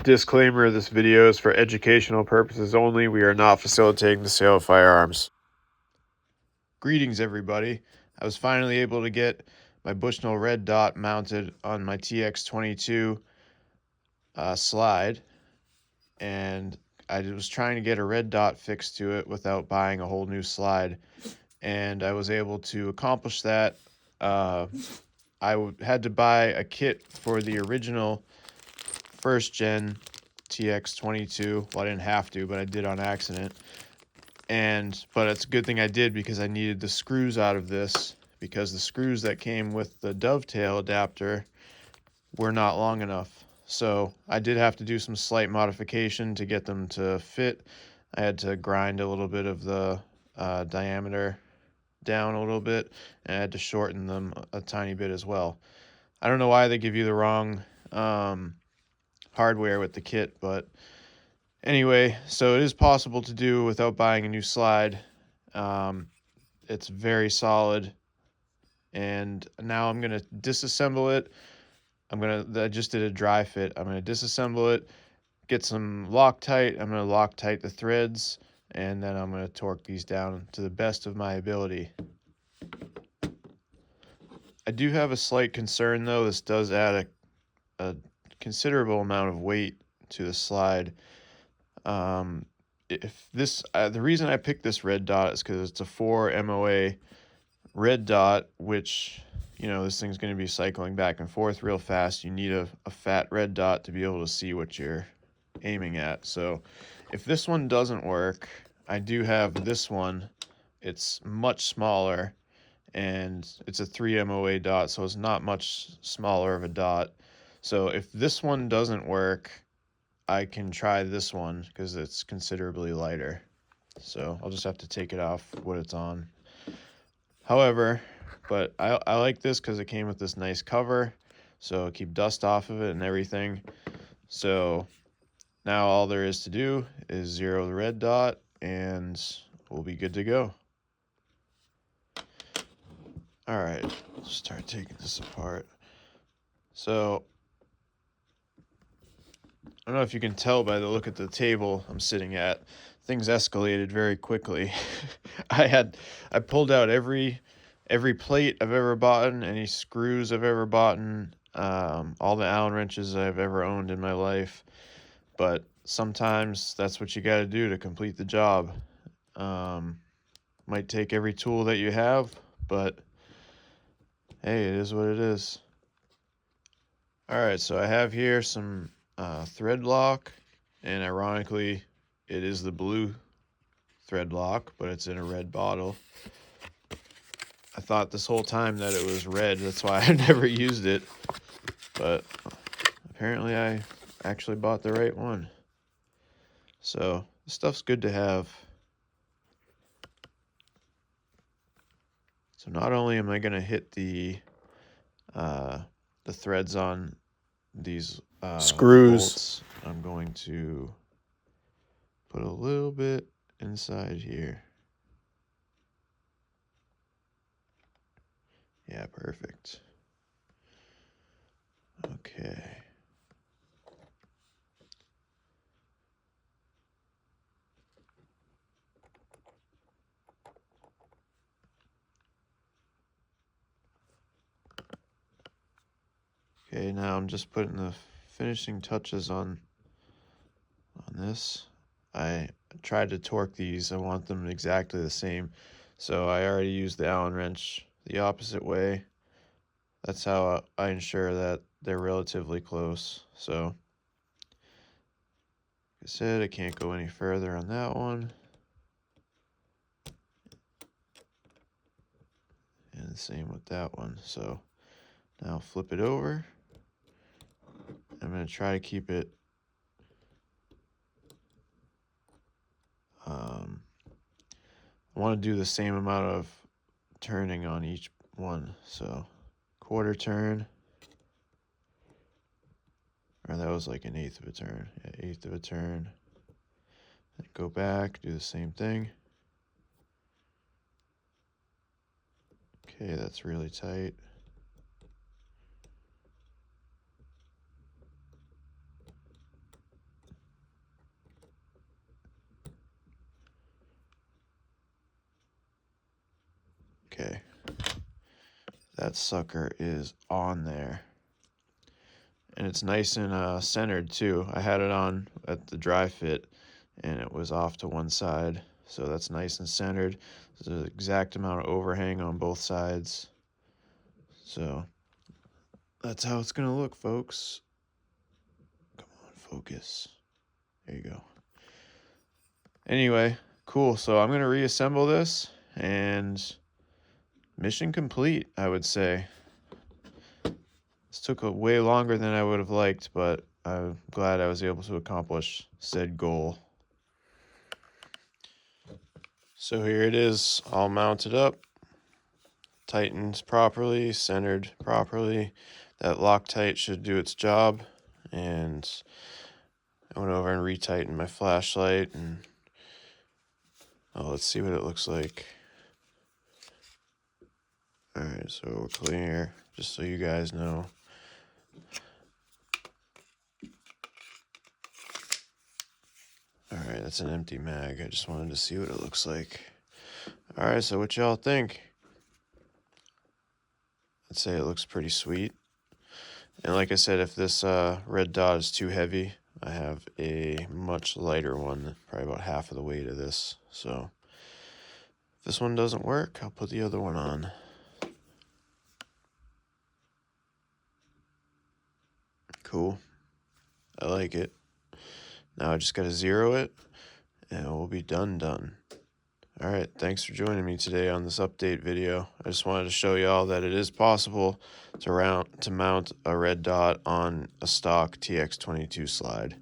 Disclaimer, this video is for educational purposes only. We are not facilitating the sale of firearms. Greetings, everybody. I was finally able to get my Bushnell red dot mounted on my Tx22 slide, and I was trying to get a red dot fixed to it without buying a whole new slide, and I was able to accomplish that. I had to buy a kit for the original first gen Tx22. Well, I didn't have to, but I did on accident. But it's a good thing I did, because I needed the screws out of this, because the screws that came with the dovetail adapter were not long enough. So I did have to do some slight modification to get them to fit. I had to grind a little bit of the diameter down a little bit, and I had to shorten them a tiny bit as well. I don't know why they give you the wrong hardware with the kit, but anyway, so it is possible to do without buying a new slide. It's very solid, and now I'm gonna disassemble it. I just did a dry fit. I'm gonna disassemble it, get some Loctite. I'm gonna Loctite the threads, and then I'm gonna torque these down to the best of my ability. I do have a slight concern though. This does add a considerable amount of weight to the slide. If this the reason I picked this red dot is because it's a 4 MOA red dot, which, you know, this thing's going to be cycling back and forth real fast. You need a fat red dot to be able to see what you're aiming at. So if this one doesn't work, I do have this one. It's much smaller, and it's a 3 MOA dot, so it's not much smaller of a dot. So if this one doesn't work, I can try this one because it's considerably lighter. So I'll just have to take it off what it's on. However, but I like this because it came with this nice cover, so keep dust off of it and everything. So now all there is to do is zero the red dot, and we'll be good to go. All right, let's start taking this apart. So I don't know if you can tell by the look at the table I'm sitting at, things escalated very quickly. I pulled out every plate I've ever bought, any screws I've ever bought, all the Allen wrenches I've ever owned in my life. But sometimes that's what you got to do to complete the job. Might take every tool that you have, but hey, it is what it is. All right, so I have here some thread lock, and ironically, it is the blue thread lock, but it's in a red bottle. I thought this whole time that it was red, that's why I never used it, but apparently I actually bought the right one. So this stuff's good to have. So not only am I going to hit the threads on these screws, bolts, I'm going to put a little bit inside here. Yeah, perfect. Okay. Okay, now I'm just putting the finishing touches on this. I tried to torque these. I want them exactly the same. So I already used the Allen wrench the opposite way. That's how I ensure that they're relatively close. So, like I said, I can't go any further on that one. And the same with that one. So now flip it over. I'm going to try to keep it I want to do the same amount of turning on each one. So quarter turn, or that was like an eighth of a turn. Yeah, eighth of a turn. Then go back, do the same thing. Okay, that's really tight. Okay. That sucker is on there. And it's nice and centered too. I had it on at the dry fit and it was off to one side. So that's nice and centered. There's the exact amount of overhang on both sides. So that's how it's gonna look, folks. Come on, focus. There you go. Anyway, cool. So I'm gonna reassemble this and mission complete, I would say. This took way longer than I would have liked, but I'm glad I was able to accomplish said goal. So here it is, all mounted up, tightened properly, centered properly. That Loctite should do its job. And I went over and retightened my flashlight, and let's see what it looks like. Alright, so we're clear, just so you guys know. Alright, that's an empty mag. I just wanted to see what it looks like. Alright, so what y'all think? I'd say it looks pretty sweet. And like I said, if this red dot is too heavy, I have a much lighter one, probably about half of the weight of this. So if this one doesn't work, I'll put the other one on. Cool. I like it. Now I just got to zero it, and we'll be done. Alright, thanks for joining me today on this update video. I just wanted to show y'all that it is possible to mount a red dot on a stock Tx22 slide.